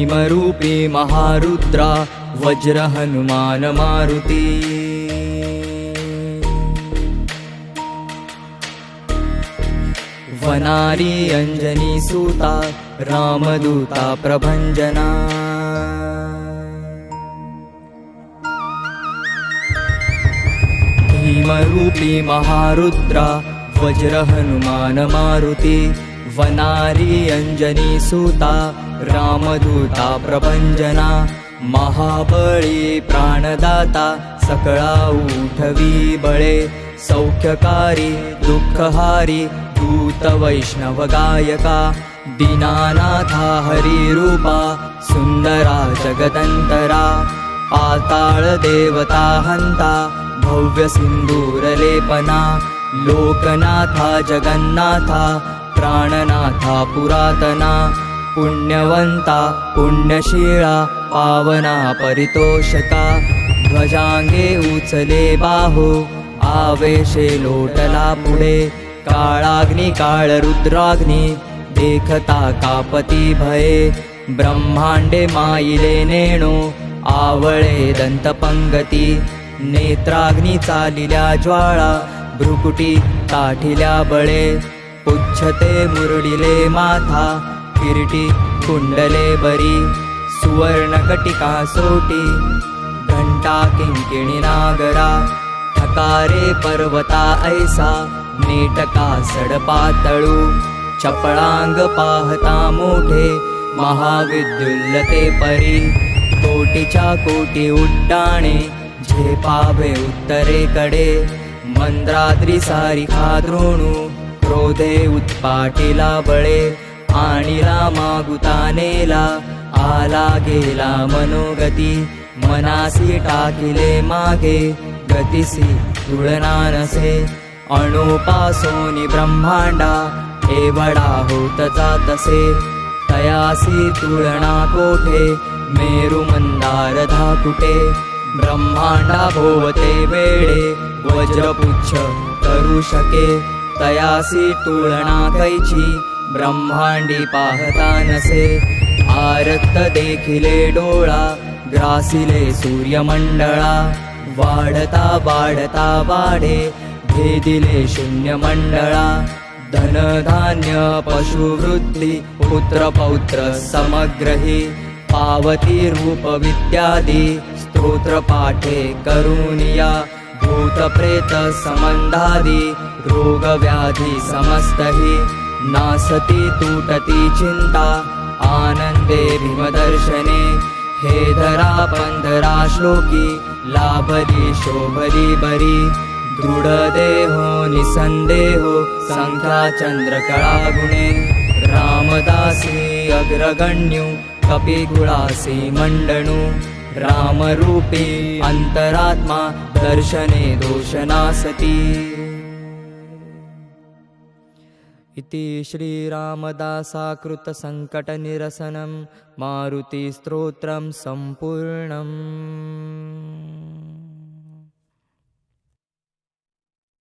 भीमरूपी महारुद्रा वज्र हनुमान मारुती। वनारी अंजनी सूता रामदूता प्रभंजना। भीमरूपी महारुद्रा वज्र हनुमान मारुती। वनारी अंजनी सूता रामदूता प्रभंजना। महाबळी प्राणदाता सकळा उठवी बळे। सौख्यकारी दुःखहारी दूत वैष्णव गायका। दीनानाथा हरिरूपा सुंदरा जगदंतरा। पाताळ देवता हंता भव्य सिंदूरलेपना। लोकनाथा जगन्नाथा प्राणनाथा पुरातना। पुण्यवंता पुण्यशीला पावना परितोषका। ध्वजांगे उचले बाहो आवेशे लोटला पुढे। काळाग्नी काळ रुद्राग्नी देखता कापती भये। ब्रह्मांडे माईले नेणो आवळे दंतपंगती। नेत्राग्नी चालिल्या ज्वाळा भ्रुकुटी ताठिल्या बळे। पुच्छते मुरडिले माथा किरीटी कुंडले बरी। सुवर्णकटिका सोटी घंटा किंकिणी नागरा। ठकारे पर्वता ऐसा नेटका सडपातळू। चपळांग पाहता मोठे महाविद्युल्लते परी। कोटीच्या कोटी उड्डाणे झेपावे उत्तरेकडे। मंद्राद्री सारिखा द्रोणू क्रोधे उत्पाटिला बळे। आणिला मागुता नेला आला गेला मनोगती। मनासी टाकिले मागे गतिसी तुलना नसे। अणुपासोनी ब्रह्मांडा एवढा होत जातसे। तयासी तुलना कोठे मेरु मंदार धाकुटे। ब्रह्मांडा भोवते वेळे वज्रपुच्छ करू शके। तयासी तुलना कैची ब्रह्मांडी पाहता नसे। आरक्त देखिले डोळा ग्रासिले सूर्यमंडळा। वाढता वाढता वाढे भेदिले शून्यमंडळा। धनधान्य पशुवृत्ती पुत्र पौत्र समग्रही। पावती रूप विद्यादी स्तोत्र पाठे करुनिया। भूत प्रेत संबंधादी रोग व्याधी समस्तही। नासती तुटती चिंता आनंदे भीमदर्शने। हे धरा पंधरा श्लोकी लाभली शोभली बरी। दृढ देहो निसंदेहो संख्या चंद्रकळा गुणे। रामदासी अग्रगण्यू कपिकुळासी मंडणू। रामरूपी अंतरात्मा दर्शने दोषनासती। इति श्रीरामदासाकृत संकटनिरसनं मारुति स्तोत्रं सम्पूर्णम्।